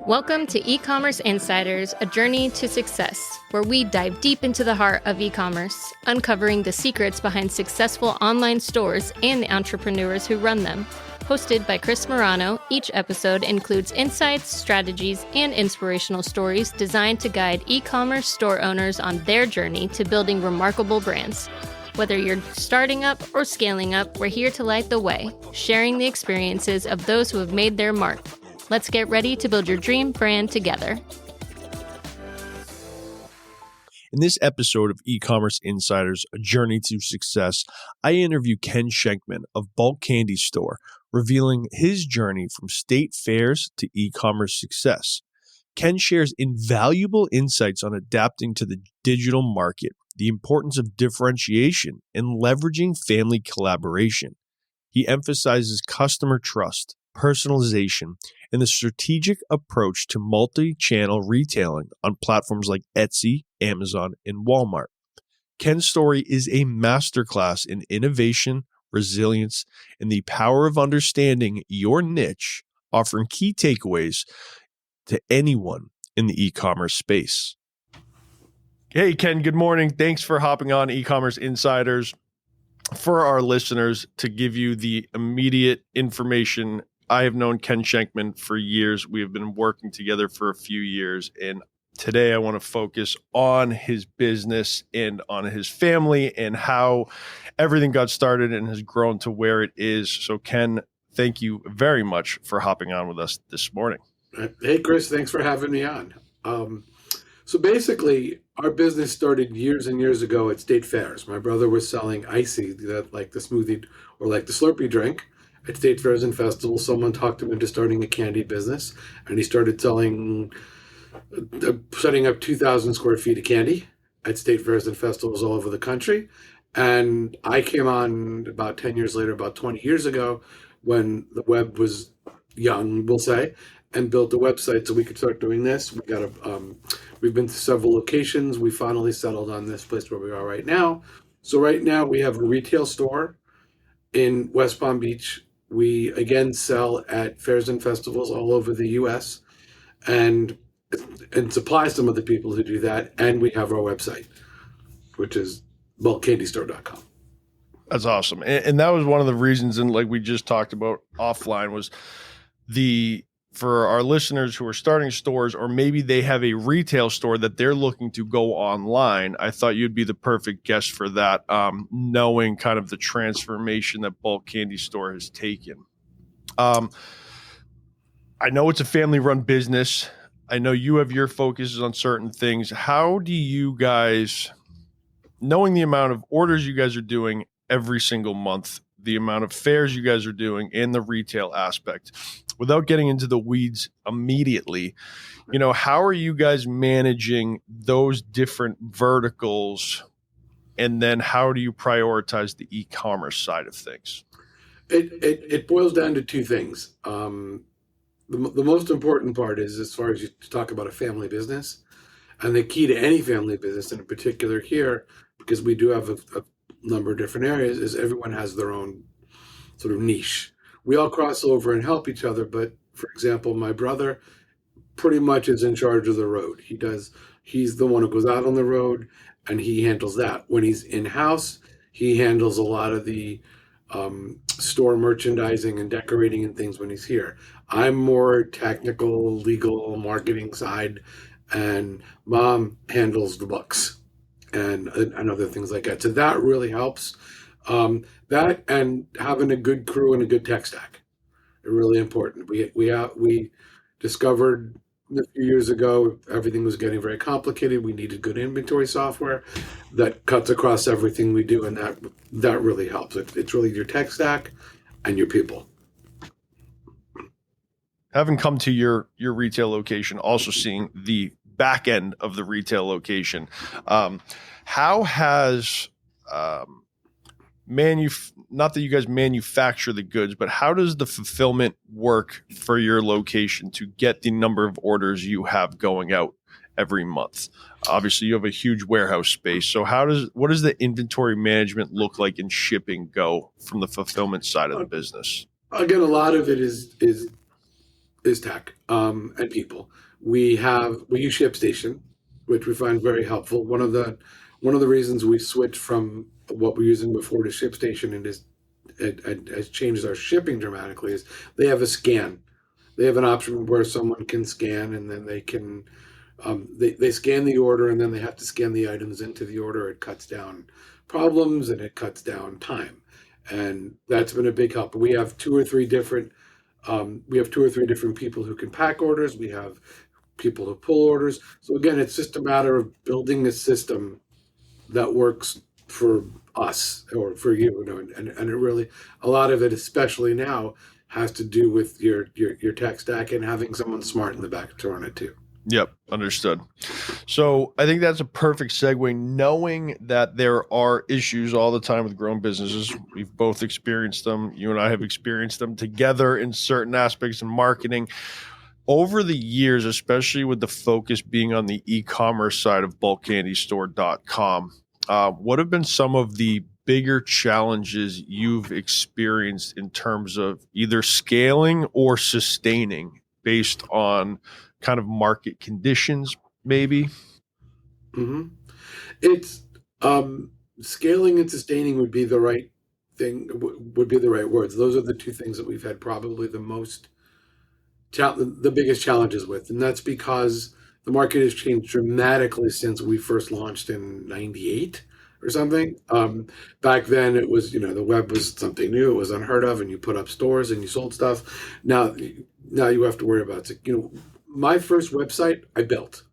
Welcome to E-Commerce Insiders, a journey to success, where we dive deep into the heart of e-commerce, uncovering the secrets behind successful online stores and the entrepreneurs who run them. Hosted by Chris Morano, each episode includes insights, strategies, and inspirational stories designed to guide e-commerce store owners on their journey to building remarkable brands. Whether you're starting up or scaling up, we're here to light the way, sharing the experiences of those who have made their mark. Let's get ready to build your dream brand together. In this episode of E-Commerce Insiders, A Journey to Success, I interview Ken Shenkman of Bulk Candy Store, revealing his journey from state fairs to e-commerce success. Ken shares invaluable insights on adapting to the digital market, the importance of differentiation, and leveraging family collaboration. He emphasizes customer trust, personalization, and the strategic approach to multi-channel retailing on platforms like Etsy, Amazon, and Walmart. Ken's story is a masterclass in innovation, resilience, and the power of understanding your niche, offering key takeaways to anyone in the e-commerce space. Hey, Ken, good morning. Thanks for hopping on E-Commerce Insiders. For our listeners, to give you the immediate information, I have known Ken Shenkman for years. We have been working together for a few years, and today I want to focus on his business and on his family and how everything got started and has grown to where it is. So, Ken, thank you very much for hopping on with us this morning. Hey, Chris, thanks for having me on. So basically, our business started years and years ago at state fairs. My brother was selling icy, that like the smoothie or like the Slurpee drink, at state fairs and festivals. Someone talked him into starting a candy business, and he started setting up 2,000 square feet of candy at state fairs and festivals all over the country. And I came on about 10 years later, about 20 years ago, when the web was young, we'll say, and built a website so we could start doing this. We've been to several locations. We finally settled on this place where we are right now. So right now we have a retail store in West Palm Beach. We again sell at fairs and festivals all over the U.S. and supply some of the people who do that. And we have our website, which is bulkcandystore.com. That's awesome. And that was one of the reasons, and like we just talked about offline, was for our listeners who are starting stores, or maybe they have a retail store that they're looking to go online. I thought you'd be the perfect guest for that, knowing kind of the transformation that Bulk Candy Store has taken. I know it's a family-run business. I know you have your focuses on certain things. How do you guys, knowing the amount of orders you guys are doing every single month, the amount of fairs you guys are doing, and the retail aspect, without getting into the weeds immediately, how are you guys managing those different verticals? And then how do you prioritize the e-commerce side of things? It boils down to two things. The most important part is, as far as you talk about a family business, and the key to any family business, and in particular here, because we do have a number of different areas, is everyone has their own sort of niche. We all cross over and help each other, but for example, my brother pretty much is in charge of the road. He's the one who goes out on the road, and he handles that. When he's in-house, he handles a lot of the store merchandising and decorating and things when he's here. I'm more technical, legal, marketing side, and Mom handles the books and other things like that. So that really helps. That and having a good crew and a good tech stack are really important. We discovered a few years ago everything was getting very complicated. We needed good inventory software that cuts across everything we do, and that really helps. It's really your tech stack and your people. Having come to your retail location, also seeing the back end of the retail location, how has not that you guys manufacture the goods, but how does the fulfillment work for your location to get the number of orders you have going out every month? Obviously, you have a huge warehouse space. So what does the inventory management look like and shipping go from the fulfillment side of the business? Again, a lot of it is is tech and people. We use ShipStation, which we find very helpful. One of the reasons we switched from what we're using before to ShipStation and it has changed our shipping dramatically is they have a scan. They have an option where someone can scan and then they scan the order and then they have to scan the items into the order. It cuts down problems and it cuts down time, and that's been a big help. We have two or three different people who can pack orders. We have people who pull orders. So again, it's just a matter of building a system that works for us or for you, and it really, a lot of it, especially now, has to do with your tech stack and having someone smart in the back to run it too. Yep, understood. So I think that's a perfect segue, knowing that there are issues all the time with growing businesses. We've both experienced them. You and I have experienced them together in certain aspects in marketing. Over the years, especially with the focus being on the e-commerce side of bulkcandystore.com, what have been some of the bigger challenges you've experienced in terms of either scaling or sustaining based on kind of market conditions, maybe? Mm-hmm. It's scaling and sustaining would be the right thing, would be the right words. Those are the two things that we've had probably the biggest challenges with, and that's because the market has changed dramatically since we first launched in '98 or something. Back then, it was, the web was something new; it was unheard of, and you put up stores and you sold stuff. Now you have to worry about it. My first website I built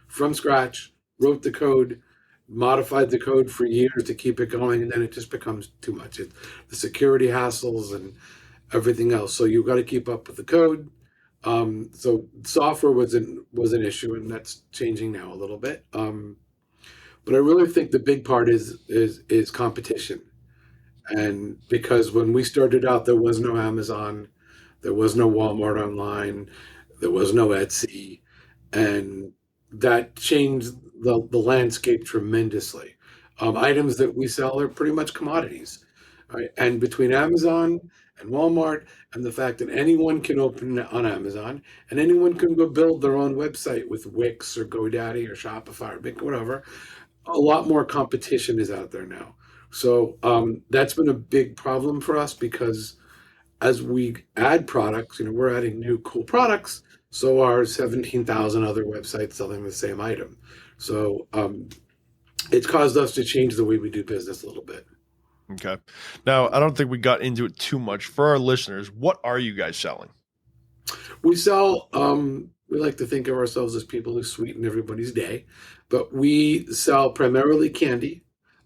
from scratch, wrote the code, modified the code for years to keep it going, and then it just becomes too much. The security hassles and everything else. So you've got to keep up with the code. So software was an issue, and that's changing now a little bit. But I really think the big part is competition, and because when we started out, there was no Amazon, there was no Walmart online, there was no Etsy, and that changed the landscape tremendously. Items that we sell are pretty much commodities, right? And between Amazon and Walmart and the fact that anyone can open on Amazon and anyone can go build their own website with Wix or GoDaddy or Shopify or whatever, a lot more competition is out there now. So that's been a big problem for us because as we add products, we're adding new cool products. So are 17,000 other websites selling the same item. So it's caused us to change the way we do business a little bit. Okay. Now, I don't think we got into it too much. For our listeners, what are you guys selling? We sell, we like to think of ourselves as people who sweeten everybody's day, but we sell primarily candy.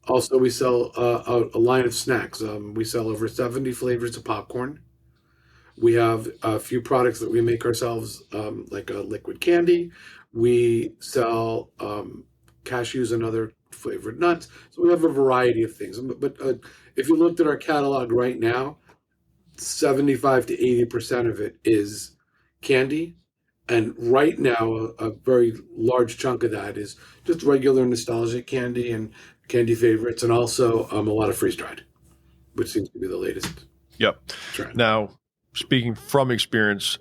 Also, we sell a line of snacks. We sell over 70 flavors of popcorn. We have a few products that we make ourselves, like a liquid candy. We sell cashews and other flavored nuts. So we have a variety of things. But if you looked at our catalog right now, 75 to 80% of it is candy. And right now, a very large chunk of that is just regular nostalgic candy and candy favorites, and also a lot of freeze dried, which seems to be the latest trend. Now, speaking from experience,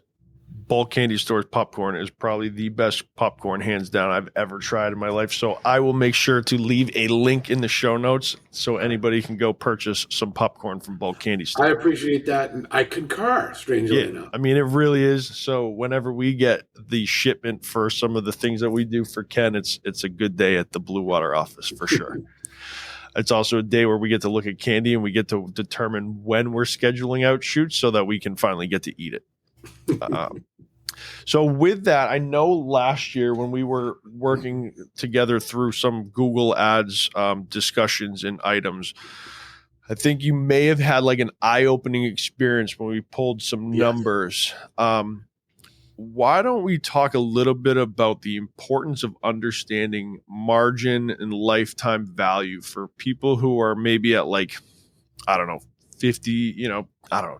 Bulk Candy Store's popcorn is probably the best popcorn, hands down, I've ever tried in my life. So I will make sure to leave a link in the show notes so anybody can go purchase some popcorn from Bulk Candy Store. I appreciate that, and I concur, strangely enough. I mean, it really is. So whenever we get the shipment for some of the things that we do for Ken, it's a good day at the Blue Water office for sure. It's also a day where we get to look at candy and we get to determine when we're scheduling out shoots so that we can finally get to eat it. So with that, I know last year when we were working together through some Google Ads discussions and items, I think you may have had like an eye-opening experience when we pulled some numbers. Why don't we talk a little bit about the importance of understanding margin and lifetime value for people who are maybe at like, I don't know, 50, $10,000,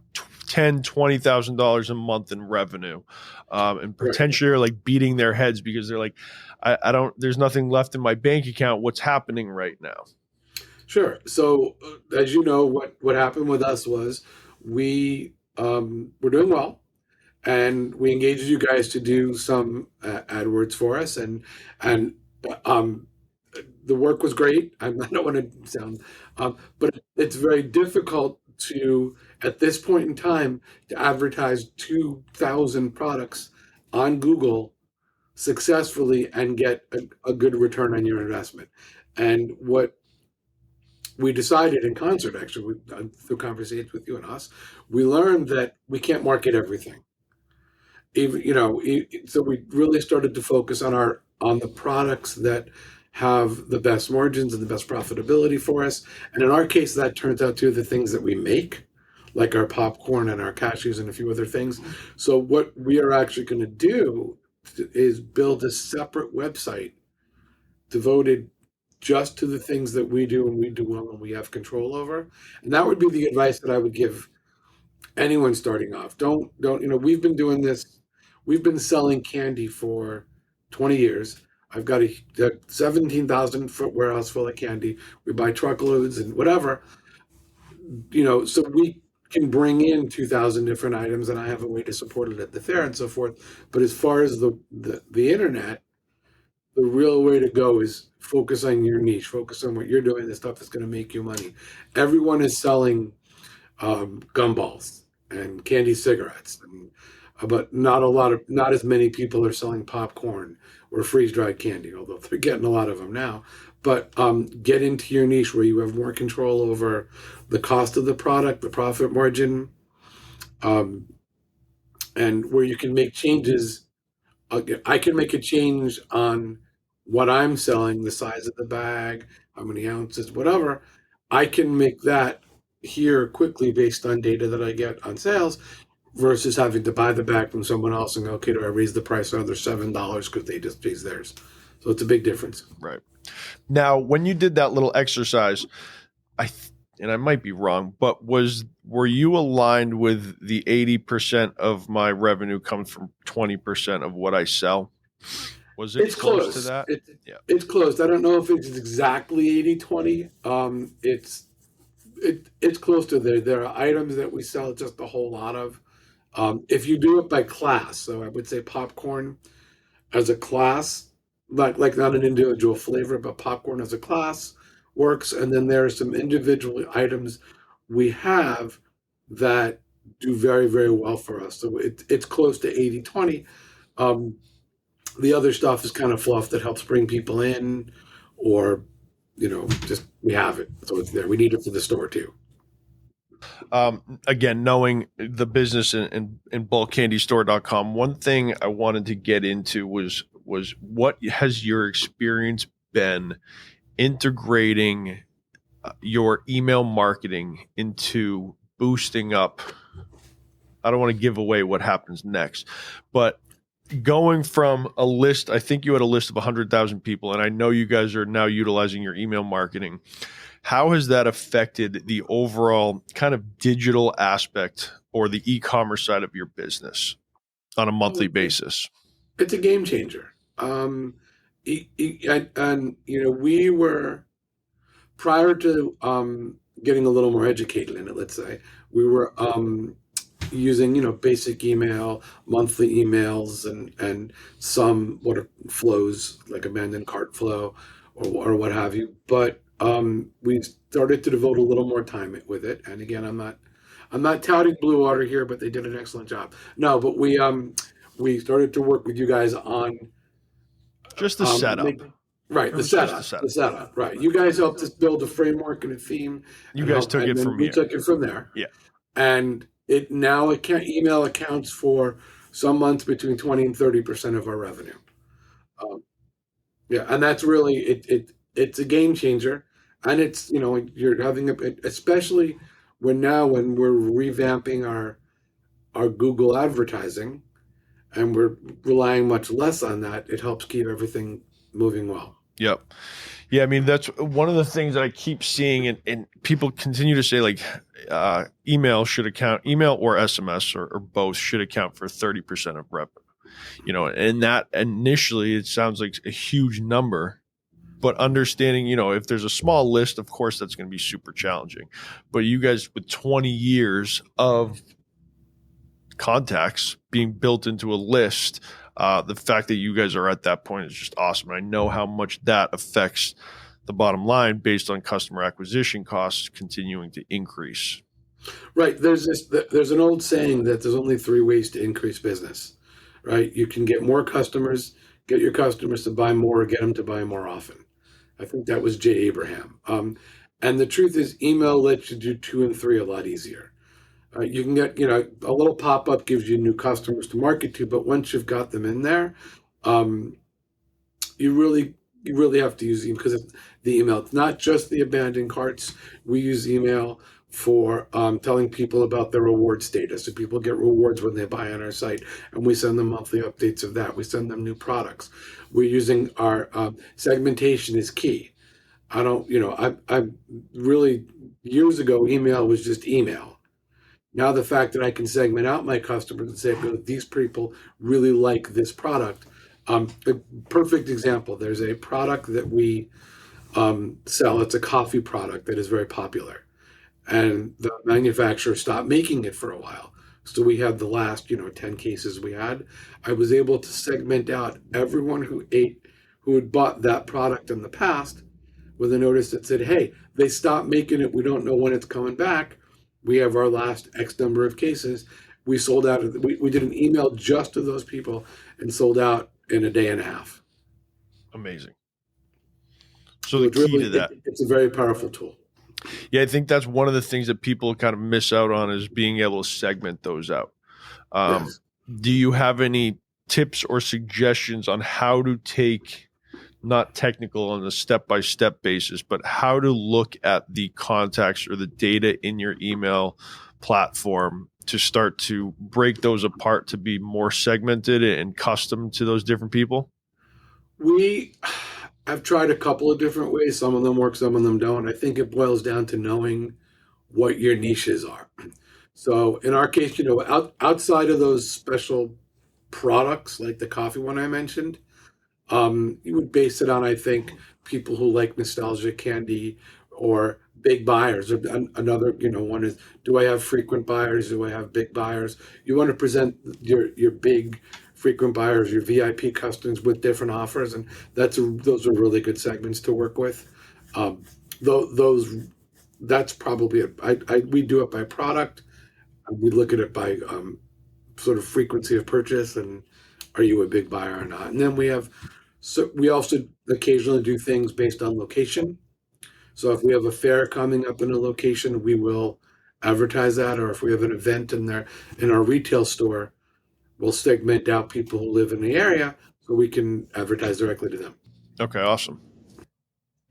$20,000 a month in revenue, and potentially are like beating their heads because they're like, there's nothing left in my bank account. What's happening right now? Sure. So as you know, what happened with us was we were doing well. and we engaged you guys to do some AdWords for us, and um, the work was great. I don't want to sound, but it's very difficult to, at this point in time, to advertise 2,000 products on Google successfully and get a good return on your investment. And what we decided in concert, actually, through conversations with you and us, we learned that we can't market everything. Even, so we really started to focus on the products that have the best margins and the best profitability for us. And in our case, that turns out to the things that we make, like our popcorn and our cashews and a few other things. So what we are actually going to do is build a separate website devoted just to the things that we do and we do well and we have control over. And that would be the advice that I would give anyone starting off. Don't, we've been doing this. We've been selling candy for 20 years. I've got a 17,000 foot warehouse full of candy. We buy truckloads and whatever, so we can bring in 2,000 different items, and I have a way to support it at the fair and so forth. But as far as the internet, the real way to go is focus on your niche, focus on what you're doing, the stuff that's going to make you money. Everyone is selling gumballs and candy cigarettes, but not as many people are selling popcorn or freeze-dried candy, although they're getting a lot of them now. But get into your niche where you have more control over the cost of the product, the profit margin, and where you can make changes. I can make a change on what I'm selling, the size of the bag, how many ounces, whatever. I can make that here quickly based on data that I get on sales versus having to buy the bag from someone else and go, okay, do I raise the price another $7 because they just raised theirs? So it's a big difference. Right. Now, when you did that little exercise, and I might be wrong, but were you aligned with the 80% of my revenue comes from 20% of what I sell? Was it close to that? It's close. I don't know if it's exactly 80-20. It's close to there. There are items that we sell just a whole lot of. If you do it by class, so I would say popcorn as a class, like not an individual flavor, but popcorn as a class works. And then there are some individual items we have that do very, very well for us. So it's close to 80-20. The other stuff is kind of fluff that helps bring people in, or, just we have it. So it's there. We need it for the store too. Again, knowing the business in bulkcandystore.com, one thing I wanted to get into was what has your experience been integrating your email marketing into boosting up? I don't want to give away what happens next, but going from a list, I think you had a list of 100,000 people, and I know you guys are now utilizing your email marketing. How has that affected the overall kind of digital aspect or the e-commerce side of your business on a monthly basis? It's a game changer. And we were, prior to getting a little more educated in it, let's say, we were using, basic email, monthly emails, and some what are flows like abandoned cart flow or what have you. But we started to devote a little more time with it. And again, I'm not touting Blue Water here, but they did an excellent job. No, but we started to work with you guys on just the setup. The setup. Right. You guys helped us build a framework and a theme. You guys took it from here. We took it from there. Yeah. And email accounts for some months between 20 and 30% of our revenue. And that's really it's a game changer. And it's, you're having especially when we're revamping our Google advertising and we're relying much less on that, it helps keep everything moving well. Yep. Yeah, I mean, that's one of the things that I keep seeing, and people continue to say, like, email or SMS or both should account for 30% of revenue. And that initially it sounds like a huge number, but understanding, if there's a small list, of course, that's going to be super challenging. But you guys with 20 years of contacts being built into a list. The fact that you guys are at that point is just awesome. I know how much that affects the bottom line based on customer acquisition costs continuing to increase. Right. There's an old saying that there's only three ways to increase business, right? You can get more customers, get your customers to buy more, or get them to buy more often. I think that was Jay Abraham. And the truth is, email lets you do two and three a lot easier. You can get, a little pop up gives you new customers to market to, but once you've got them in there, um, you really have to use email because it's the email. It's not just the abandoned carts. We use email for telling people about their reward status. So people get rewards when they buy on our site, and we send them monthly updates of that. We send them new products. We're using our segmentation is key. I don't, I really years ago, email was just email. Now the fact that I can segment out my customers and say, these people really like this product. A perfect example, there's a product that we sell. It's a coffee product that is very popular. And the manufacturer stopped making it for a while. So we had the last, 10 cases we had. I was able to segment out everyone who had bought that product in the past with a notice that said, hey, they stopped making it. We don't know when it's coming back. We have our last X number of cases. We sold out. We did an email just to those people and sold out in a day and a half. Amazing. So the key to that, it's a very powerful tool. Yeah, I think that's one of the things that people kind of miss out on is being able to segment those out. Yes. Do you have any tips or suggestions on how to take, not technical on a step-by-step basis, but how to look at the contacts or the data in your email platform to start to break those apart to be more segmented and custom to those different people? I've tried a couple of different ways. Some of them work, some of them don't. I think it boils down to knowing what your niches are. So in our case, outside of those special products like the coffee one I mentioned, you would base it on, I think, people who like nostalgic candy or big buyers. Another, one is, do I have frequent buyers? Do I have big buyers? You want to present your big frequent buyers, your VIP customers with different offers, and those are really good segments to work with. That's probably it. We do it by product. We look at it by sort of frequency of purchase and are you a big buyer or not. And then we also occasionally do things based on location. So if we have a fair coming up in a location, we will advertise that. Or if we have an event in our retail store, we'll segment out people who live in the area so we can advertise directly to them. Okay, awesome.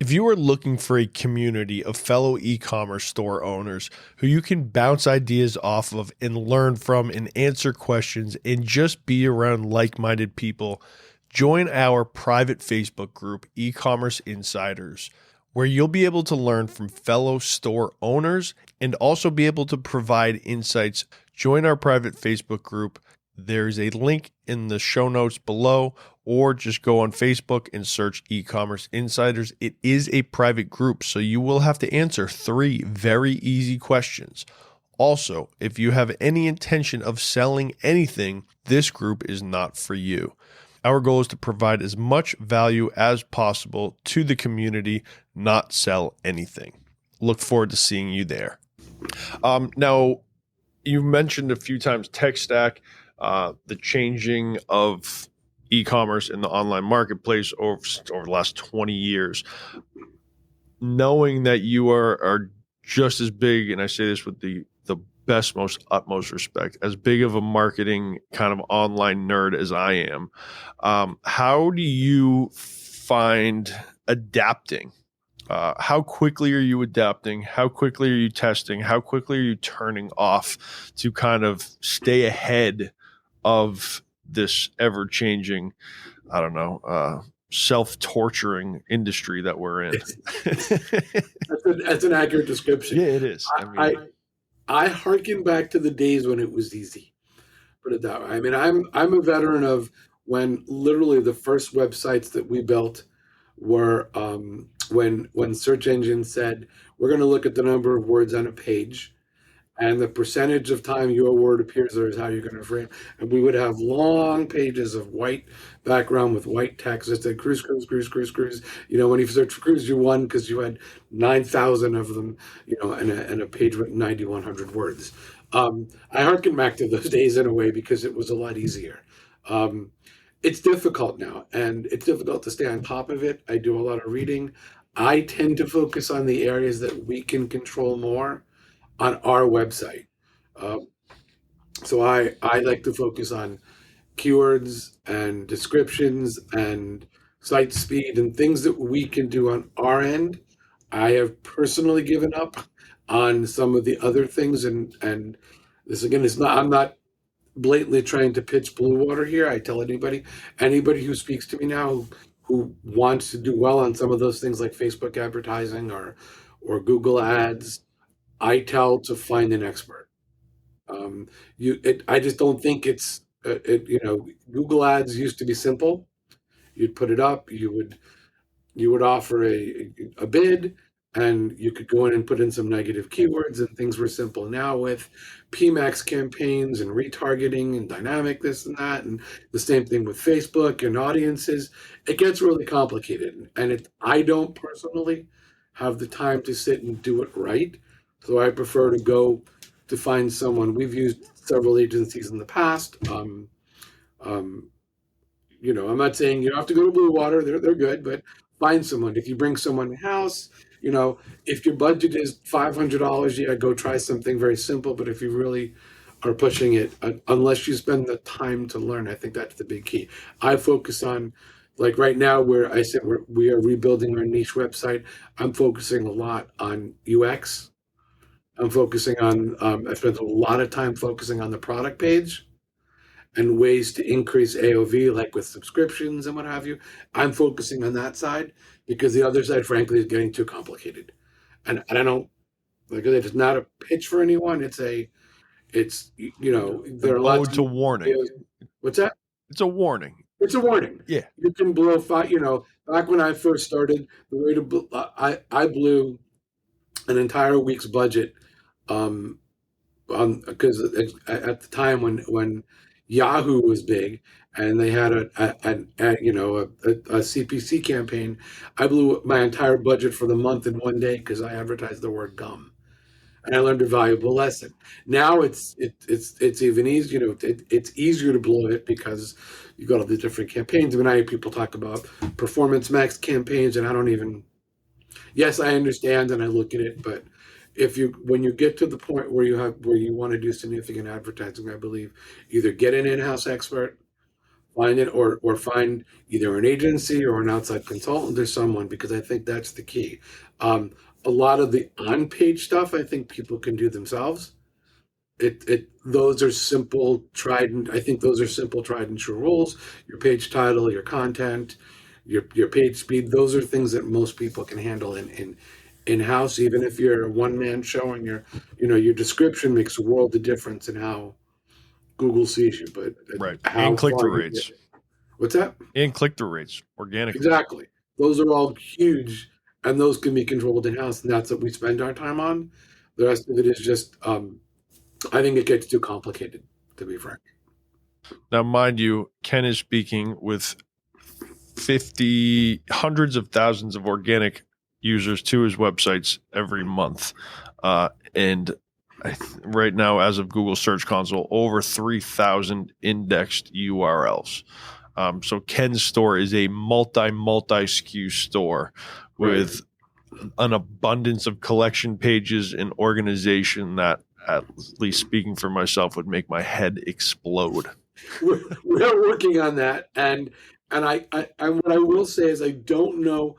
If you are looking for a community of fellow e-commerce store owners who you can bounce ideas off of and learn from and answer questions and just be around like-minded people, join our private Facebook group, E-commerce Insiders, where you'll be able to learn from fellow store owners and also be able to provide insights. Join our private Facebook group. There's a link in the show notes below, or just go on Facebook and search E-commerce Insiders. It is a private group, so you will have to answer 3 very easy questions. Also, if you have any intention of selling anything, this group is not for you. Our goal is to provide as much value as possible to the community, not sell anything. Look forward to seeing you there. Now, you mentioned a few times tech stack, the changing of e-commerce in the online marketplace over the last 20 years. Knowing that you are just as big, and I say this with the best, most utmost respect, as big of a marketing kind of online nerd as I am, how do you find adapting? How quickly are you adapting? How quickly are you testing? How quickly are you turning off to kind of stay ahead of this ever-changing, self-torturing industry that we're in? That's an accurate description. Yeah, it is. I harken back to the days when it was easy. Put it that way. I mean, I'm a veteran of when literally the first websites that we built were when search engines said, we're going to look at the number of words on a page, and the percentage of time your word appears there is how you're going to frame. And we would have long pages of white background with white text that said cruise, cruise, cruise, cruise, cruise. When you search for cruise, you won because you had 9,000 of them, and a page with 9,100 words. I harken back to those days in a way because it was a lot easier. It's difficult now, and it's difficult to stay on top of it. I do a lot of reading. I tend to focus on the areas that we can control more on our website. Uh, so I like to focus on keywords and descriptions and site speed and things that we can do on our end. I have personally given up on some of the other things, and this again is not, I'm not blatantly trying to pitch blue water here. I tell anybody who speaks to me now who wants to do well on some of those things like Facebook advertising or Google ads, I tell to find an expert. I just don't think Google ads used to be simple. You'd put it up, you would offer a bid, and you could go in and put in some negative keywords, and things were simple. Now with PMAX campaigns and retargeting and dynamic this and that, and the same thing with Facebook and audiences, it gets really complicated. And I don't personally have the time to sit and do it right. So I prefer to go to find someone. We've used several agencies in the past. I'm not saying you have to go to Blue Water; they're good, but find someone. If you bring someone in house, if your budget is $500, yeah, go try something very simple. But if you really are pushing it, unless you spend the time to learn, I think that's the big key. I focus on, like right now, where I said we are rebuilding our niche website. I'm focusing a lot on UX. I'm focusing on. I spent a lot of time focusing on the product page and ways to increase AOV, like with subscriptions and what have you. I'm focusing on that side because the other side, frankly, is getting too complicated. And I don't, like I said, it's not a pitch for anyone. There are lots. It's a warning. What's that? It's a warning. It's a warning. Yeah. You can blow five. Back when I first started, the way to I blew an entire week's budget, because at the time when Yahoo was big and they had a CPC campaign, I blew my entire budget for the month in one day because I advertised the word gum, and I learned a valuable lesson. Now it's even easier. It's easier to blow it because you got all the different campaigns. When I hear people talk about performance max campaigns, and I don't even. Yes, I understand and I look at it, but when you get to the point where you want to do significant advertising, I believe either get an in-house expert, find it, or find either an agency or an outside consultant or someone, because I think that's the key. A lot of the on-page stuff, I think people can do themselves. Those are simple, tried and true rules. Your page title, your content, your page speed. Those are things that most people can handle in-house. Even if you're a one-man show and your description makes a world of difference in how Google sees you. But right, and click-through rates. What's that? And click-through rates organically. Exactly. Those are all huge, and those can be controlled in-house, and that's what we spend our time on. The rest of it is just, I think it gets too complicated, to be frank. Now, mind you, Ken is speaking with hundreds of thousands of organic users to his websites every month. And right now, as of Google Search Console, over 3,000 indexed URLs. So Ken's store is a multi-SKU store with an abundance of collection pages and organization that, at least speaking for myself, would make my head explode. We're working on that. And what I will say is I don't know.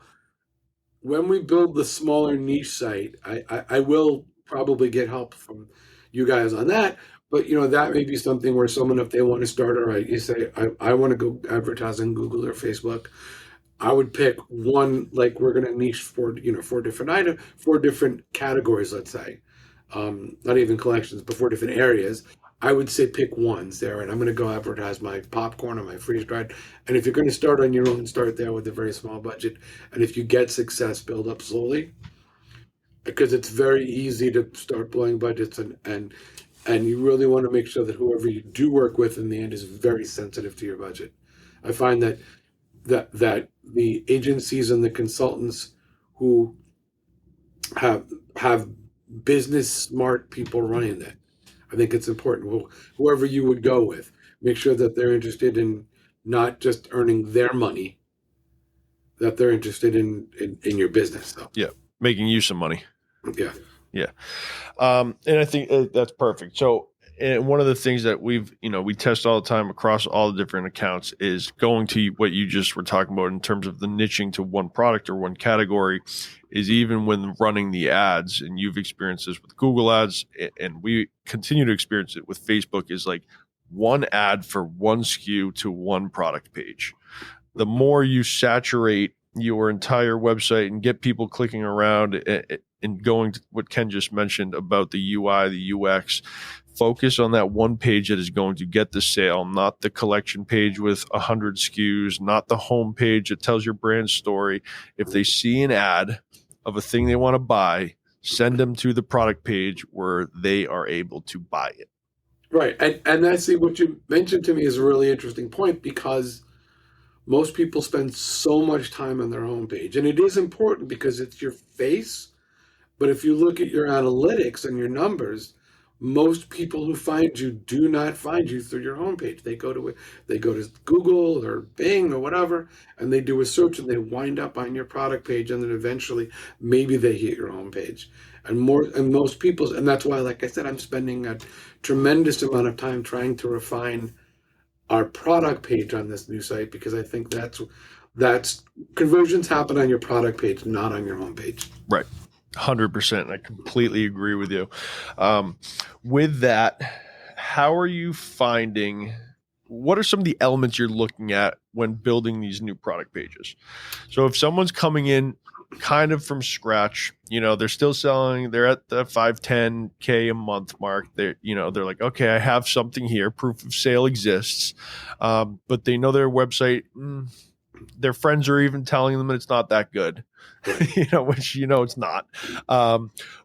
When we build the smaller niche site, I will probably get help from you guys on that. But that may be something where someone, if they want to start, all right, you say, I want to go advertise on Google or Facebook. I would pick one, like we're going to niche for 4 different categories, let's say, not even collections, but 4 different areas. I would say pick ones there, and I'm going to go advertise my popcorn or my freeze dried. And if you're going to start on your own, start there with a very small budget. And if you get success, build up slowly. because it's very easy to start blowing budgets, and you really want to make sure that whoever you do work with in the end is very sensitive to your budget. I find that the agencies and the consultants who have business smart people running that, I think it's important. Whoever you would go with, make sure that they're interested in not just earning their money, that they're interested in your business. So Yeah. Making you some money. yeah. Yeah. And I think that's perfect. So, and one of the things that we test all the time across all the different accounts is going to what you just were talking about in terms of the niching to one product or one category, is even when running the ads, and you've experienced this with Google ads, and we continue to experience it with Facebook, is like one ad for one SKU to one product page. The more you saturate your entire website and get people clicking around and going to what Ken just mentioned about the UI, the UX, focus on that one page that is going to get the sale, not the collection page with 100 SKUs, not the home page that tells your brand story. If they see an ad of a thing they want to buy, send them to the product page where they are able to buy it. Right. And that's what you mentioned to me is a really interesting point, because most people spend so much time on their homepage, and it is important because it's your face. But if you look at your analytics and your numbers, most people who find you do not find you through your homepage. They go to Google or Bing or whatever, and they do a search, and they wind up on your product page, and then eventually maybe they hit your homepage. And most people, and that's why, like I said, I'm spending a tremendous amount of time trying to refine our product page on this new site, because I think that's conversions happen on your product page, not on your homepage. Right. 100%. I completely agree with you. With that, how are you finding, what are some of the elements you're looking at when building these new product pages? So if someone's coming in kind of from scratch, they're still selling, they're at the 5-10K a month mark. They're like, okay, I have something here. Proof of sale exists. But they know their website, their friends are even telling them that it's not that good, which it's not.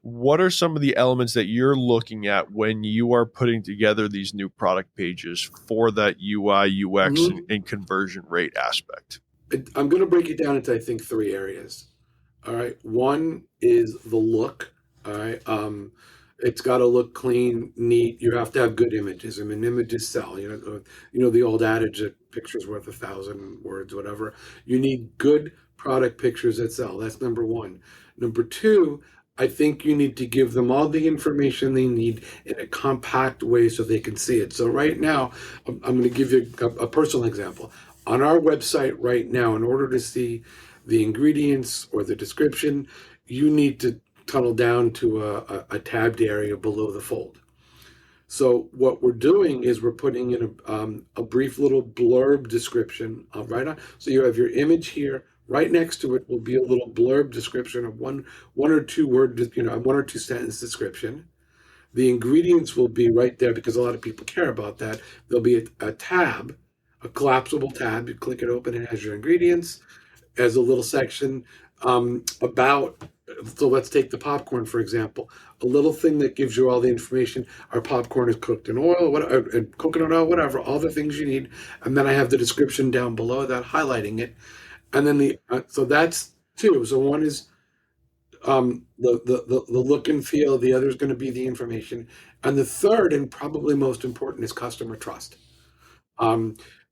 What are some of the elements that you're looking at when you are putting together these new product pages for that UI, UX, and conversion rate aspect? I'm going to break it down into, I think, 3 areas. All right. One is the look. All right. It's got to look clean, neat. You have to have good images. I mean, images sell. The old adage that picture's worth 1,000 words, whatever. You need good product pictures that sell. That's number one. Number two, I think you need to give them all the information they need in a compact way so they can see it. So right now, I'm going to give you a personal example. On our website right now, in order to see the ingredients or the description, you need to tunnel down to a tabbed area below the fold. So what we're doing is we're putting in a brief little blurb description right on. So you have your image here. Right next to it will be a little blurb description of one or two word, 1 or 2 sentence description. The ingredients will be right there because a lot of people care about that. There'll be a tab, a collapsible tab. You click it open, it has your ingredients. As a little section about, so let's take the popcorn, for example, a little thing that gives you all the information. Our popcorn is cooked in oil, coconut oil, whatever, all the things you need. And then I have the description down below that, highlighting it. And then so that's 2. So one is the look and feel. The other is going to be the information. And the third, and probably most important, is customer trust.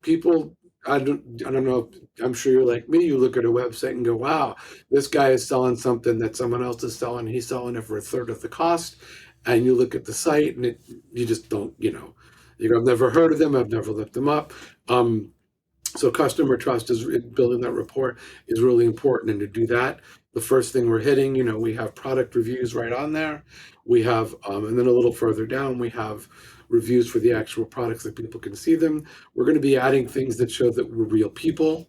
People, I don't know. I'm sure you're like me. You look at a website and go, "Wow, this guy is selling something that someone else is selling. He's selling it for 1/3 of the cost." And you look at the site, and you just don't. I've never heard of them. I've never looked them up. So customer trust is building that rapport is really important. And to do that, the first thing we're hitting, we have product reviews right on there. We have, and then a little further down, we have reviews for the actual products that people can see them. We're going to be adding things that show that we're real people.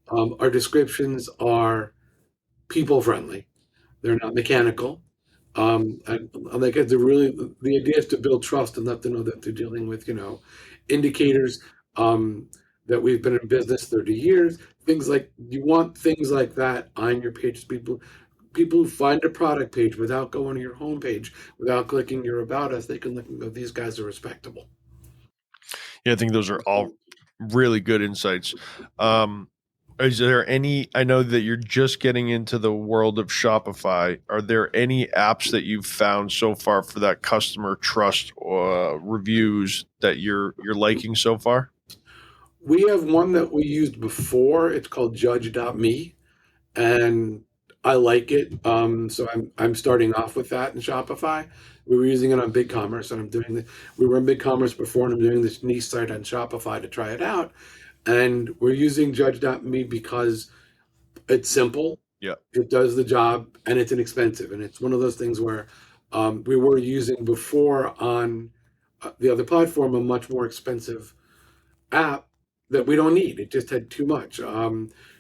Our descriptions are people friendly. They're not mechanical. And like the idea is to build trust and let them know that they're dealing with, indicators that we've been in business 30 years. You want things like that on your page. People people who find a product page without going to your homepage, without clicking your About Us, they can look and go, these guys are respectable. Yeah, I think those are all really good insights. Is there any, I know that you're just getting into the world of Shopify. Are there any apps that you've found so far for that customer trust reviews that you're liking so far? We have one that we used before. It's called Judge.me, and I like it. So I'm starting off with that in Shopify. We were using it on BigCommerce, and we were in BigCommerce before, and I'm doing this niche site on Shopify to try it out. And we're using Judge.me because it's simple, Yeah. it does the job, and it's inexpensive. And it's one of those things where we were using before on the other platform a much more expensive app that we don't need. It just had too much.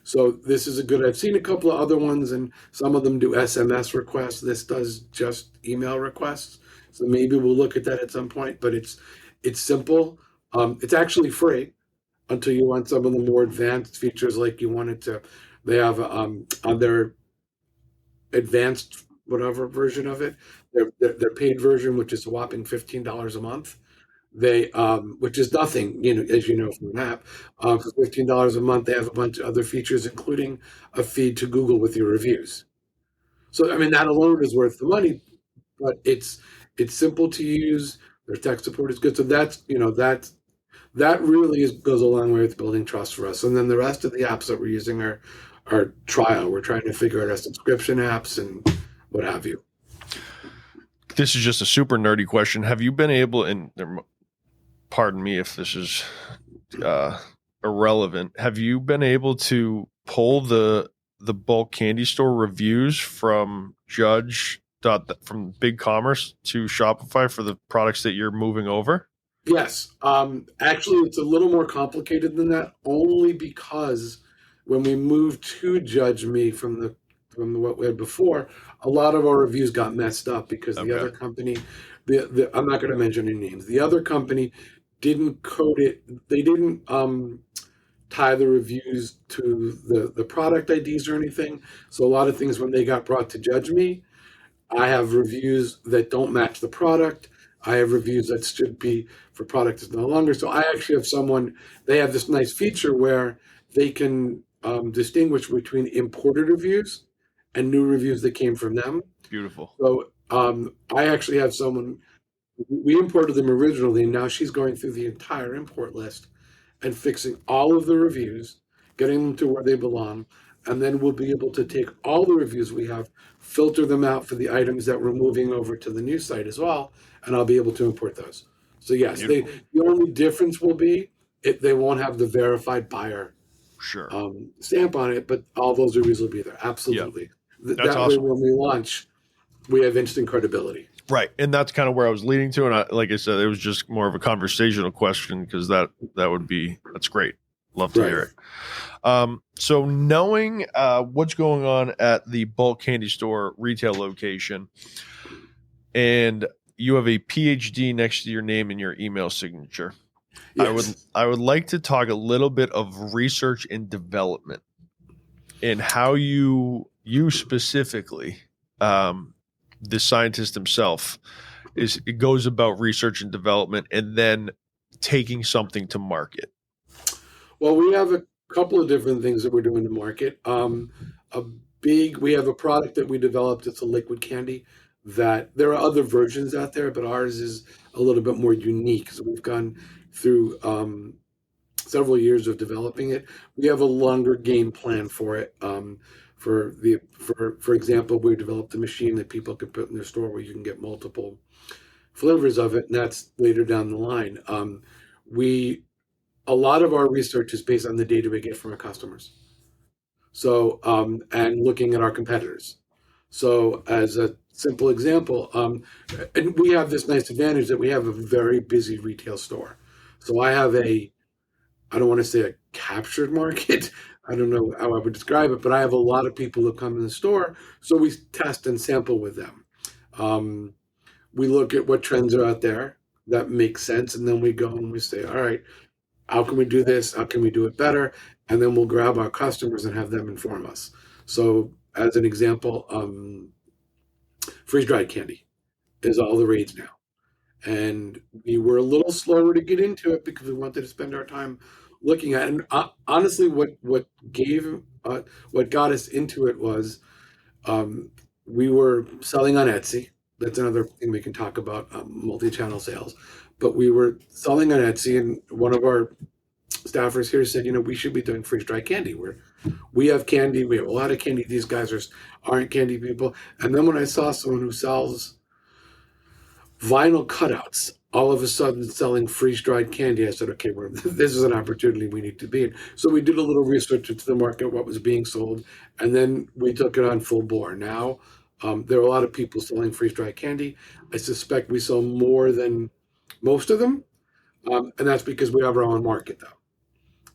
So this is a good. I've seen a couple of other ones, and some of them do SMS requests. This does just email requests. So maybe we'll look at that at some point. But it's simple. It's actually free until you want some of the more advanced features, like you wanted to. They have on their advanced whatever version of it, their paid version, which is a whopping $15 a month. They which is nothing, as you know, from an app. For $15 a month, they have a bunch of other features, including a feed to Google with your reviews. So I mean, that alone is worth the money, but it's simple to use. Their tech support is good. So that really goes a long way with building trust for us. And then the rest of the apps that we're using are trial. We're trying to figure out our subscription apps and what have you. This is just a super nerdy question. Have you been able, and pardon me if this is irrelevant, have you been able to pull the bulk candy store reviews from from BigCommerce to Shopify for the products that you're moving over? Yes. Actually, it's a little more complicated than that, only because when we moved to Judge Me from what we had before, a lot of our reviews got messed up because the other company, I'm not going to mention any names. The other company didn't code it. They didn't tie the reviews to the product IDs or anything. So a lot of things, when they got brought to Judge Me, I have reviews that don't match the product. I have reviews that should be for product that's no longer. So I actually have they have this nice feature where they can distinguish between imported reviews and new reviews that came from them. Beautiful. So I actually have we imported them originally, and now she's going through the entire import list and fixing all of the reviews, getting them to where they belong. And then we'll be able to take all the reviews we have, filter them out for the items that we're moving over to the new site as well, and I'll be able to import those. So yes, the only difference will be they won't have the verified buyer stamp on it, but all those reviews will be there. Absolutely. That's that awesome. way, when we launch, we have instant credibility. Right. And that's kind of where I was leading to. And like I said, it was just more of a conversational question, because that's great. Love to hear it. So knowing what's going on at the bulk candy store retail location, and you have a PhD next to your name and your email signature, yes. I would like to talk a little bit of research and development, and how you specifically, the scientist himself, it goes about research and development and then taking something to market. Well, we have a couple of different things that we're doing to market. We have a product that we developed. It's a liquid candy that there are other versions out there, but ours is a little bit more unique. So we've gone through several years of developing it. We have a longer game plan for it. For example, we developed a machine that people can put in their store where you can get multiple flavors of it, and that's later down the line. A lot of our research is based on the data we get from our customers. So, and looking at our competitors. So as a simple example, and we have this nice advantage that we have a very busy retail store. So I don't want to say a captured market. I don't know how I would describe it, but I have a lot of people who come in the store. So we test and sample with them. We look at what trends are out there that make sense. And then we go and we say, all right, how can we do this? How can we do it better? And then we'll grab our customers and have them inform us. So as an example, freeze dried candy is all the rage now. And we were a little slower to get into it because we wanted to spend our time looking at it. And honestly, what got us into it was um, we were selling on Etsy. That's another thing we can talk about, multi-channel sales. But we were selling on Etsy, and one of our staffers here said, we should be doing freeze dried candy. We have candy, we have a lot of candy. These guys aren't candy people. And then when I saw someone who sells vinyl cutouts all of a sudden selling freeze dried candy, I said, okay, this is an opportunity we need to be in. So we did a little research into the market, what was being sold, and then we took it on full bore. Now, there are a lot of people selling freeze dried candy. I suspect we sell more than most of them, and that's because we have our own market, though.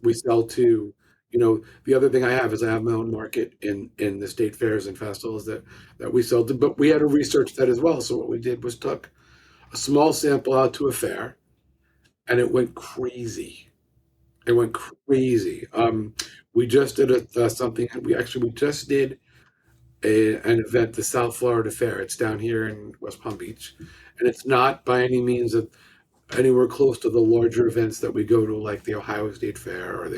We sell to, the other thing I have is I have my own market in the state fairs and festivals that we sell to, but we had to research that as well. So what we did was took a small sample out to a fair, and it went crazy. It went crazy. We just did something. We just did an event, the South Florida Fair. It's down here in West Palm Beach, and it's not by any means anywhere close to the larger events that we go to, like the Ohio State Fair or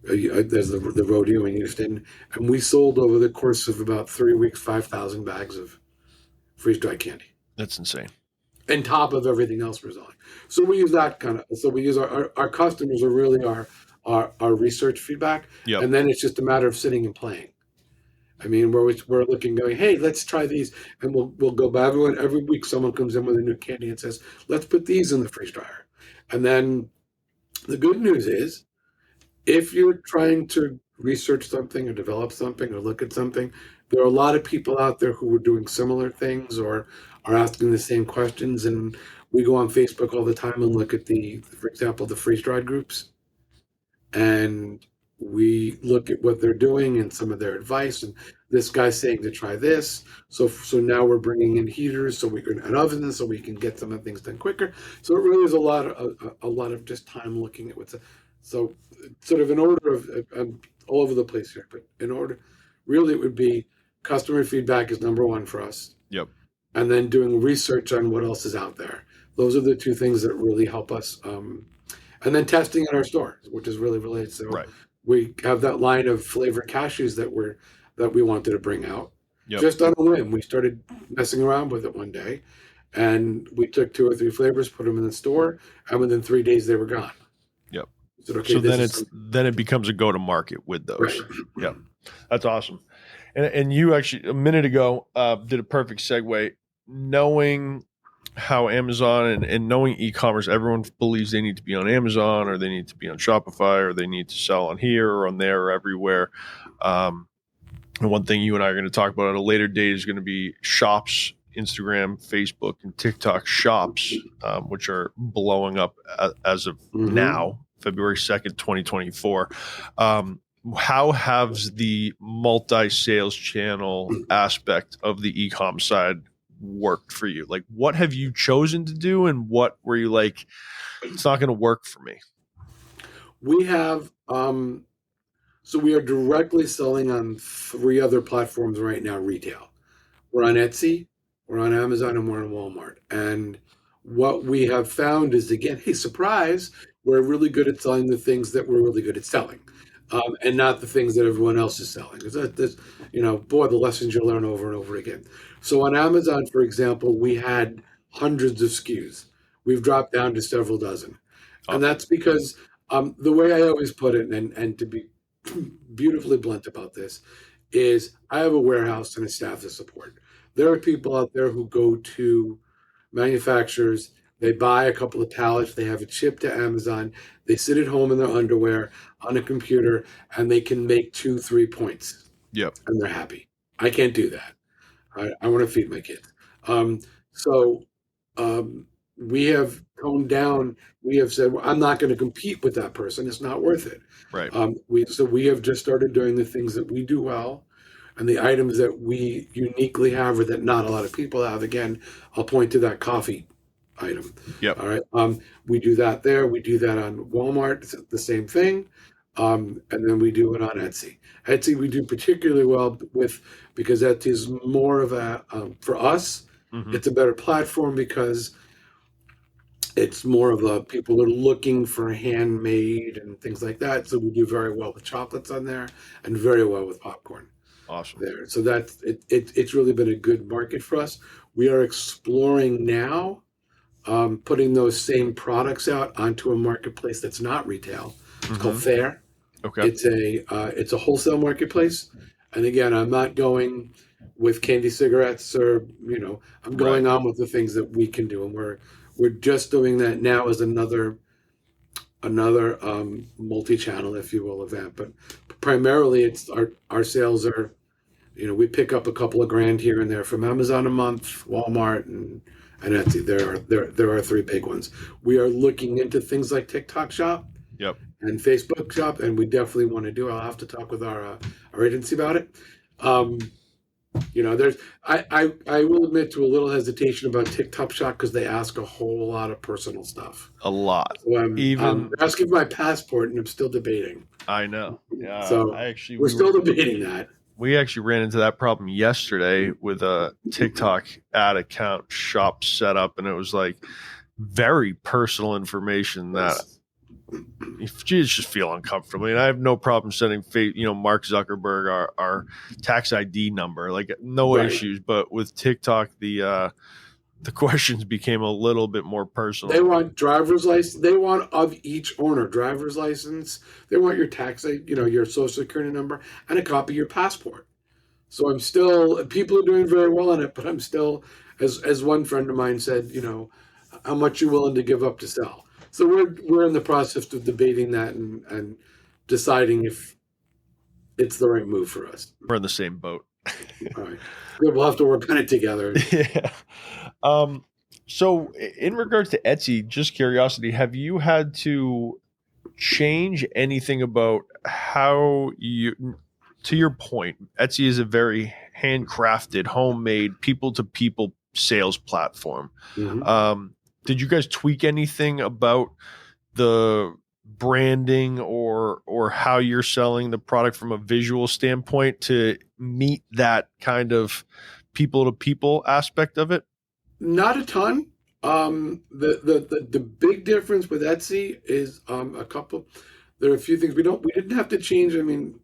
there's the rodeo in Houston. And we sold over the course of about 3 weeks 5,000 bags of freeze dried candy. That's insane. On top of everything else we're selling. So we use our customers are really our research feedback. Yep. And then it's just a matter of sitting and playing. I mean, we're looking, going, hey, let's try these, and we'll go by every week. Someone comes in with a new candy and says, let's put these in the freeze dryer. And then the good news is, if you're trying to research something or develop something or look at something, there are a lot of people out there who are doing similar things or are asking the same questions. And we go on Facebook all the time and look at for example, the freeze dried groups, and we look at what they're doing and some of their advice. And this guy's saying to try this. So now we're bringing in heaters and ovens so we can get some of the things done quicker. So it really is a lot of just time looking at so sort of in order of, I'm all over the place here, but in order, really it would be customer feedback is number one for us. Yep. And then doing research on what else is out there. Those are the two things that really help us. And then testing in our store, which is really related. So right. We have that line of flavored cashews that we wanted to bring out. Yep. Just on a whim. We started messing around with it one day, and we took 2 or 3 flavors, put them in the store, and within 3 days they were gone. Yep. Said, okay, so then it becomes a go to market with those. Right. Yeah, that's awesome. And you actually a minute ago did a perfect segue. Knowing how Amazon and knowing e-commerce, everyone believes they need to be on Amazon or they need to be on Shopify or they need to sell on here or on there or everywhere. And one thing you and I are going to talk about at a later date is going to be shops, Instagram, Facebook, and TikTok shops, which are blowing up as of now, February 2nd, 2024. How has the multi-sales channel aspect of the e-com side worked for you? Like, what have you chosen to do, and what were you like, it's not going to work for me? We have, so we are directly selling on 3 other platforms right now, retail. We're on Etsy, we're on Amazon, and we're on Walmart. And what we have found is, again, hey, surprise, we're really good at selling the things that we're really good at selling. And not the things that everyone else is selling. Because the lessons you learn over and over again. So on Amazon, for example, we had hundreds of SKUs. We've dropped down to several dozen. And that's because the way I always put it, and to be beautifully blunt about this, is I have a warehouse and a staff to support. There are people out there who go to manufacturers, they buy a couple of pallets, they have it shipped to Amazon, they sit at home in their underwear on a computer, and they can make 2-3 points. Yep. And they're happy. I can't do that. I want to feed my kids. We have toned down. We have said, well, I'm not going to compete with that person. It's not worth it. Right. We have just started doing the things that we do well, and the items that we uniquely have or that not a lot of people have. Again, I'll point to that coffee item. Yep. All right. We do that there. We do that on Walmart. It's the same thing. And then we do it on Etsy. Etsy we do particularly well with because Etsy is more of a for us. Hmm. It's a better platform because it's more of a people are looking for handmade and things like that. So we do very well with chocolates on there and very well with popcorn Awesome. there. So that's it's really been a good market for us. We are exploring now putting those same products out onto a marketplace that's not retail. It's called Hmm. Fair. Okay. It's a wholesale marketplace, and again, I'm not going with candy cigarettes or I'm Right. going on with the things that we can do, and we're just doing that now as another multi-channel, if you will, event. But primarily, it's our sales are we pick up a couple of grand here and there from Amazon a month, Walmart, and Etsy. There are three big ones. We are looking into things like TikTok Shop Yep. and Facebook Shop, and we definitely want to do. I'll have to talk with our agency about it. Um, there's I will admit to a little hesitation about TikTok Shop because they ask a whole lot of personal stuff. A lot. So Even they're asking for my passport, and I'm still debating. I know. Yeah. So I actually we're still debating that. we actually ran into that problem yesterday with a TikTok ad account shop setup, and it was like very personal information that you just feel uncomfortable. And I have no problem sending, Mark Zuckerberg our tax ID number, like no Right. issues. But with TikTok, the questions became a little bit more personal. They want driver's license. They want of each owner driver's license. They want your tax, your social security number, and a copy of your passport. So I'm still. People are doing very well on it, but I'm still, as one friend of mine said, how much you willing to give up to sell. So we're in the process of debating that and deciding if it's the right move for us. We're in the same boat. All right, good. We'll have to work on it together. Yeah. So in regards to Etsy, just curiosity, have you had to change anything about how to your point, Etsy is a very handcrafted, homemade, people to people sales platform. Mhm. Did you guys tweak anything about the branding or how you're selling the product from a visual standpoint to meet that kind of people to people aspect of it? Not a ton. The big difference with Etsy is a couple. There are a few things we didn't have to change. I mean,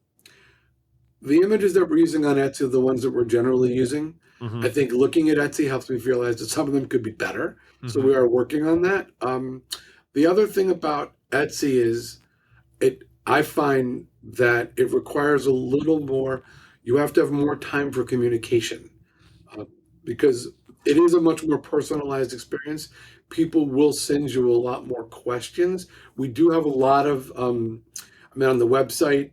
the images that we're using on Etsy are the ones that we're generally using. Mm-hmm. I think looking at Etsy helps me realize that some of them could be better. So Mm-hmm. we are working on that. The other thing about Etsy is I find that it requires a little more. You have to have more time for communication uh, because it is a much more personalized experience. People will send you a lot more questions. We do have a lot of, on the website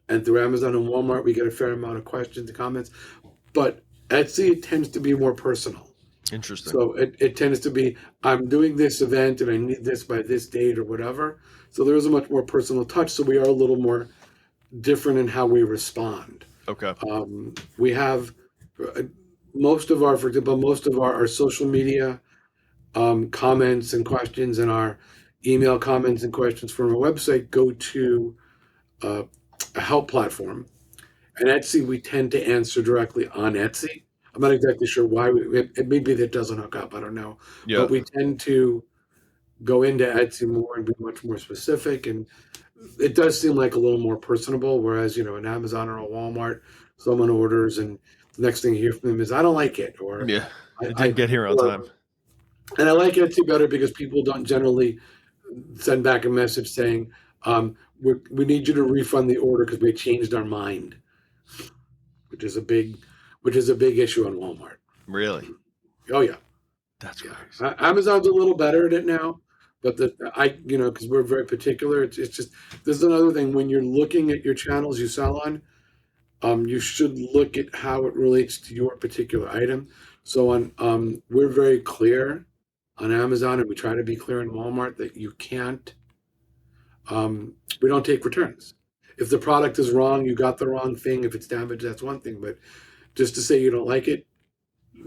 and through Amazon and Walmart, we get a fair amount of questions and comments. But Etsy, it tends to be more personal. Interesting. So it tends to be, I'm doing this event and I need this by this date or whatever. So there is a much more personal touch. So we are a little more different in how we respond. Okay. We have for example, most of our social media comments and questions and our email comments and questions from our website go to uh, a help platform. And Etsy, we tend to answer directly on Etsy. I'm not exactly sure why. Maybe that doesn't hook up. I don't know. Yeah. But we tend to go into Etsy more and be much more specific. And it does seem like a little more personable. Whereas, an Amazon or a Walmart, someone orders and the next thing you hear from them is, I don't like it. Or Yeah. It I didn't get here on time. And I like Etsy better because people don't generally send back a message saying, we need you to refund the order because we changed our mind, which is a big issue on Walmart. Really? Oh yeah, That's yeah. crazy. Amazon's a little better at it now, but because we're very particular. It's just there's another thing when you're looking at your channels you sell on. You should look at how it relates to your particular item. So we're very clear on Amazon, and we try to be clear in Walmart that you can't. We don't take returns. If the product is wrong, you got the wrong thing. If it's damaged, that's one thing. But just to say you don't like it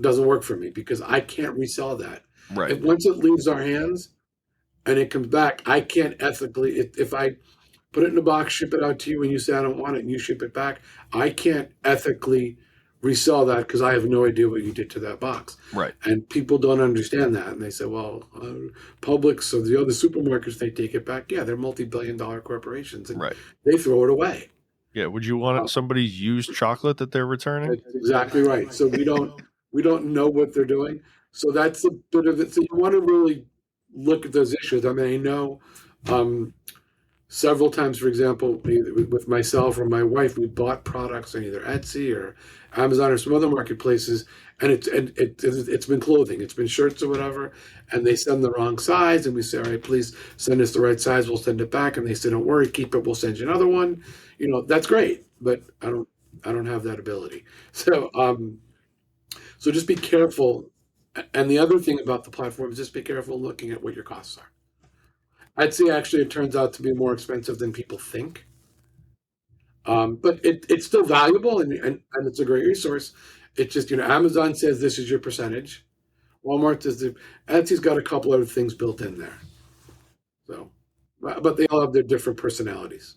doesn't work for me because I can't resell that. Right. Once it leaves our hands and it comes back, I can't ethically. If I put it in a box, ship it out to you, and you say, I don't want it, and you ship it back. I can't ethically resell that because I have no idea what you did to that box. Right. And people don't understand that. And they say, well, Publix or the other supermarkets, they take it back. Yeah, they're multi-billion-dollar corporations, and Right. they throw it away. Yeah. Would you want somebody's used chocolate that they're returning? That's exactly right. So we don't know what they're doing. So that's a bit of it. So you want to really look at those issues. I mean, I know several times, for example, either with myself or my wife, we bought products on either Etsy or Amazon or some other marketplaces, and it's been clothing, it's been shirts or whatever, and they send the wrong size, and we say, all right, please send us the right size, we'll send it back, and they say, don't worry, keep it, we'll send you another one. That's great, but I don't have that ability. So so just be careful. And the other thing about the platform is just be careful looking at what your costs are. Etsy actually, it turns out to be more expensive than people think. But it's still valuable and it's a great resource. It's just, Amazon says this is your percentage. Walmart says Etsy's got a couple other things built in there. So, but they all have their different personalities.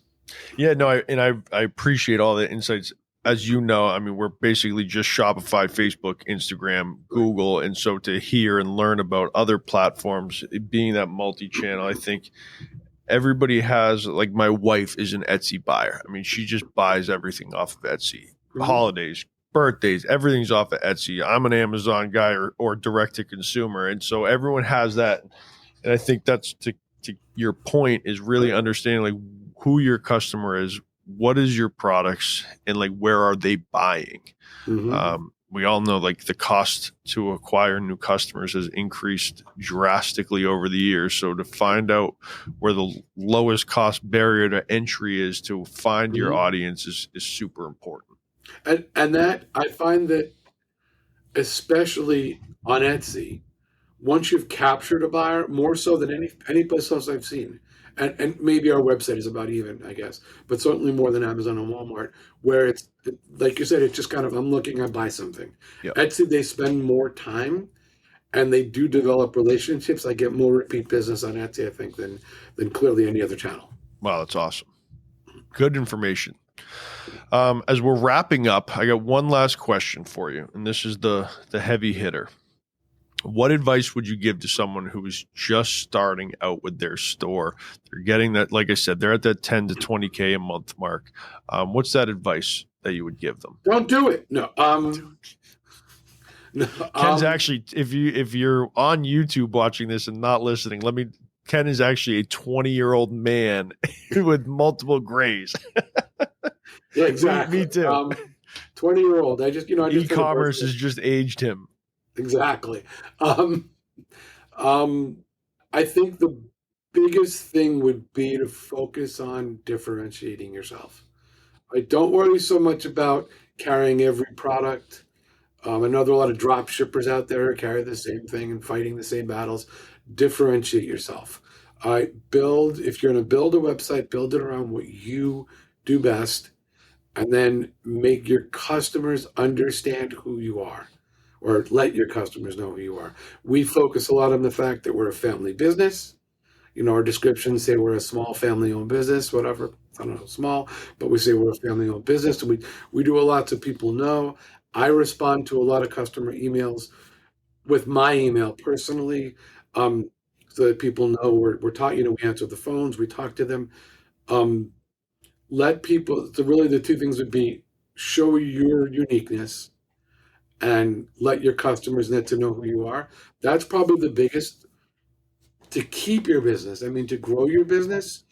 Yeah, no, I appreciate all the insights. As you know, I mean, we're basically just Shopify, Facebook, Instagram, Google. And so to hear and learn about other platforms, being that multi-channel, I think everybody has, like my wife is an Etsy buyer. I mean, she just buys everything off of Etsy. Mm-hmm. Holidays, birthdays, everything's off of Etsy. I'm an Amazon guy or direct to consumer. And so everyone has that. And I think that's to your point is really understanding like who your customer is, what is your products, and like where are they buying. Mm-hmm. We all know like the cost to acquire new customers has increased drastically over the years. So to find out where the lowest cost barrier to entry is to find your audience is super important. And that I find that especially on Etsy, once you've captured a buyer, more so than any place else I've seen, and maybe our website is about even, I guess, but certainly more than Amazon and Walmart, where it's, like you said, it's just kind of, I'm looking, I buy something. Yep. Etsy, they spend more time, and they do develop relationships. I get more repeat business on Etsy, I think, than clearly any other channel. Wow, that's awesome. Good information. As we're wrapping up, I got one last question for you, and this is the heavy hitter. What advice would you give to someone who is just starting out with their store? They're getting that, like I said, they're at that 10 to 20K a month mark. What's that advice that you would give them? Don't do it. No. Ken's actually, if you're on YouTube watching this and not listening, Ken is actually a 20-year-old man with multiple grays. Yeah, exactly. Me too. 20-year-old. E-commerce has just aged him. Exactly. I think the biggest thing would be to focus on differentiating yourself. Don't worry so much about carrying every product. I know there are a lot of drop shippers out there who carry the same thing and fighting the same battles. Differentiate yourself. If you're going to build a website, build it around what you do best, and then make your customers understand who you are. Or let your customers know who you are. We focus a lot on the fact that we're a family business. Our descriptions say we're a small family-owned business, whatever. I don't know, small, but we say we're a family-owned business. And we do a lot so people know. I respond to a lot of customer emails with my email personally, so that people know we're talking. We answer the phones, we talk to them. Let people. So really, the two things would be show your uniqueness and let your customers get to know who you are. That's probably the biggest to keep your business. I mean, to grow your business,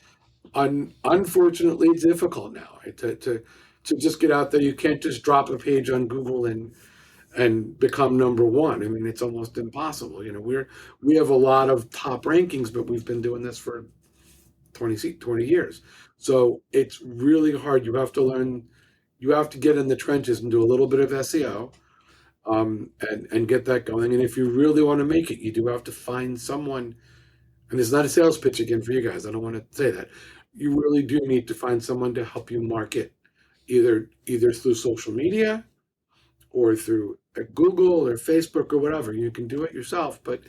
unfortunately, it's difficult now, right? To just get out there. You can't just drop a page on Google and become number one. I mean, it's almost impossible. We have a lot of top rankings, but we've been doing this for 20 years. So it's really hard. You have to learn, you have to get in the trenches and do a little bit of SEO. And get that going. And if you really want to make it, you do have to find someone, and it's not a sales pitch again for you guys, I don't want to say that. You really do need to find someone to help you market, either through social media or through Google or Facebook or whatever. You can do it yourself, but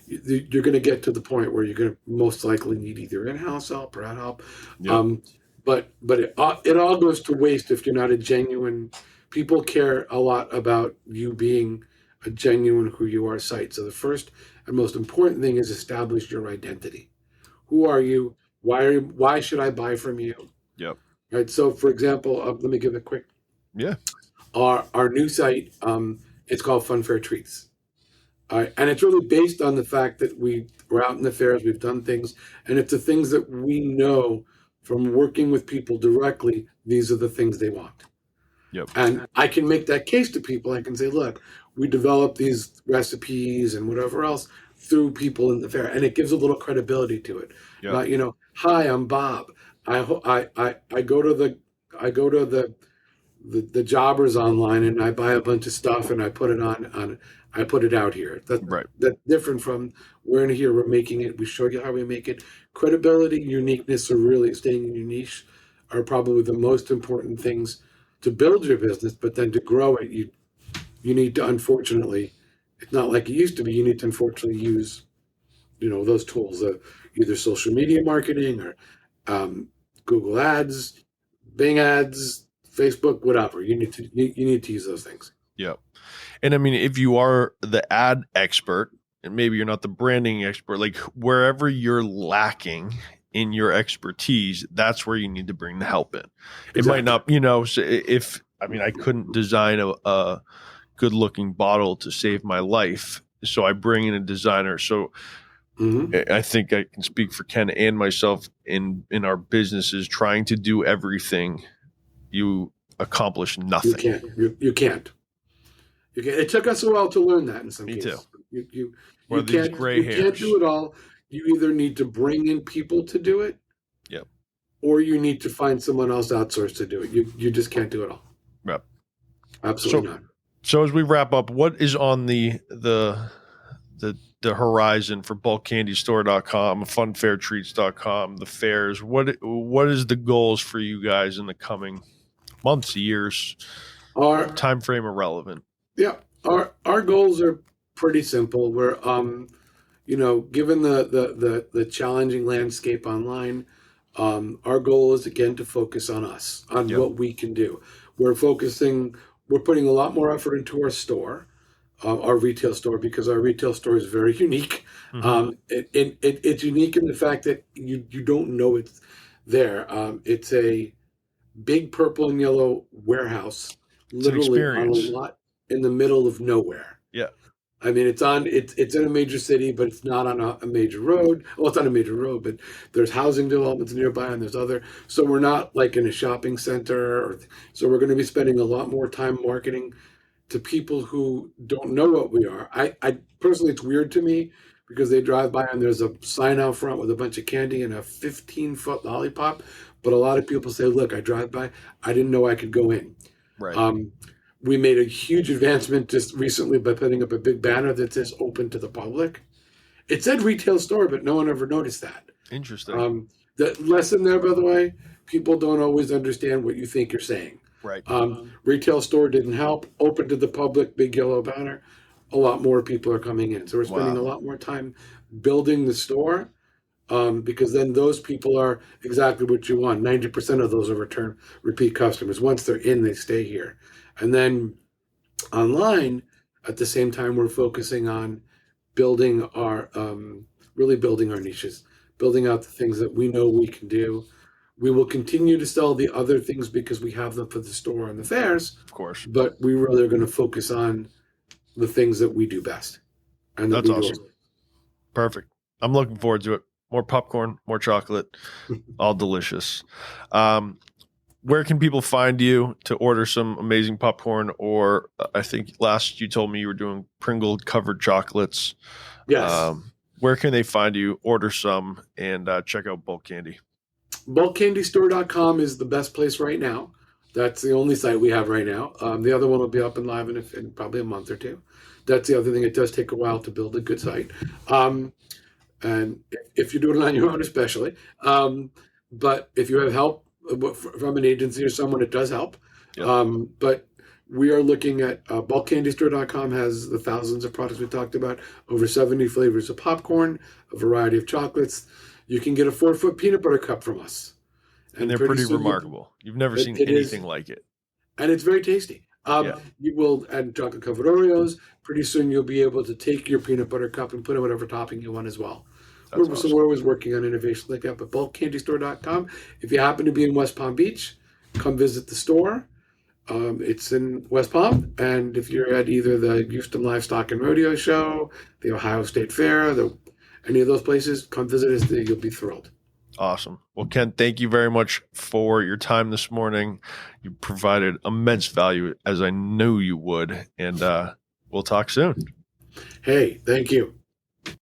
you're going to get to the point where you're going to most likely need either in-house help or out help. Yep. but it all goes to waste if you're not a genuine. People care a lot about you being a genuine who you are site. So the first and most important thing is establish your identity. Who are you? Why should I buy from you? Yep. Right. So for example, let me give a quick. Yeah. Our new site, it's called Funfair Treats. And it's really based on the fact that we're out in the fairs, we've done things, and it's the things that we know from working with people directly, these are the things they want. Yep. And I can make that case to people. I can say, look, we developed these recipes and whatever else through people in the fair, and it gives a little credibility to it. Yep. Not, hi, I'm Bob. I go to the jobbers online and I buy a bunch of stuff and I put it I put it out here. Right. That's different from we're in here, we're making it, we show you how we make it. Credibility, uniqueness, or really staying in your niche are probably the most important things to build your business, but then to grow it, you need to, unfortunately, it's not like it used to be, you need to unfortunately use, those tools, either social media marketing or Google ads, Bing ads, Facebook, whatever. You need to use those things. Yep. And I mean, if you are the ad expert and maybe you're not the branding expert, like wherever you're lacking in your expertise, that's where you need to bring the help in. It Exactly. might not, so I couldn't design a good looking bottle to save my life. So I bring in a designer. So I think I can speak for Ken and myself in our businesses, trying to do everything. You accomplish nothing. You can't. It took us a while to learn that in some cases. Me too. You hairs. can't do it all. You either need to bring in people to do it, yep, or you need to find someone else outsourced to do it. You just can't do it all. Yep. Absolutely not. So as we wrap up, what is on the horizon for bulkcandystore.com, funfairtreats.com, the fairs? What is the goals for you guys in the coming months, years? Our time frame irrelevant. Yeah, our goals are pretty simple. We're given the challenging landscape online, our goal is again to focus on us, on what we can do. We're putting a lot more effort into our store, our retail store, because our retail store is very unique. It's unique in the fact that you don't know it's there. It's a big purple and yellow warehouse, literally on a lot in the middle of nowhere. Yeah. I mean, it's in a major city, but it's not on a major road. Well, it's on a major road, but there's housing developments nearby, and there's other. So we're not like in a shopping center. So we're going to be spending a lot more time marketing to people who don't know what we are. I personally, it's weird to me because they drive by and there's a sign out front with a bunch of candy and a 15-foot lollipop. But a lot of people say, look, I drive by, I didn't know I could go in. Right. We made a huge advancement just recently by putting up a big banner that says open to the public. It said retail store, but no one ever noticed that. Interesting. The lesson there, by the way, people don't always understand what you think you're saying. Right. Retail store didn't help. Open to the public, big yellow banner. A lot more people are coming in. So we're spending a lot more time building the store. Because then those people are exactly what you want. 90% of those are repeat customers. Once they're in, they stay here. And then online, at the same time, we're focusing on building really building our niches, building out the things that we know we can do. We will continue to sell the other things because we have them for the store and the fairs. Of course. But we really are going to focus on the things that we do best. And that's awesome. Perfect. I'm looking forward to it. More popcorn, more chocolate, all delicious. Where can people find you to order some amazing popcorn? Or I think last you told me you were doing Pringle covered chocolates. Yes. Where can they find you, order some, and check out Bulk Candy? Bulkcandystore.com is the best place right now. That's the only site we have right now. The other one will be up and live in probably a month or two. That's the other thing. It does take a while to build a good site. And if you're doing it on your own, especially. But if you have help from an agency or someone, it does help. Yep. But we are looking at bulkcandystore.com has the thousands of products we talked about, over 70 flavors of popcorn, a variety of chocolates. You can get a 4-foot peanut butter cup from us. And they're pretty remarkable. You've never seen anything like it. And it's very tasty. You will add chocolate covered Oreos. Pretty soon you'll be able to take your peanut butter cup and put in whatever topping you want as well. Awesome. So we're always working on innovation like that. But bulkcandystore.com. If you happen to be in West Palm Beach, come visit the store. It's in West Palm. And if you're at either the Houston Livestock and Rodeo Show, the Ohio State Fair, any of those places, come visit us. You'll be thrilled. Awesome. Well, Ken, thank you very much for your time this morning. You provided immense value, as I knew you would, and we'll talk soon. Hey, thank you.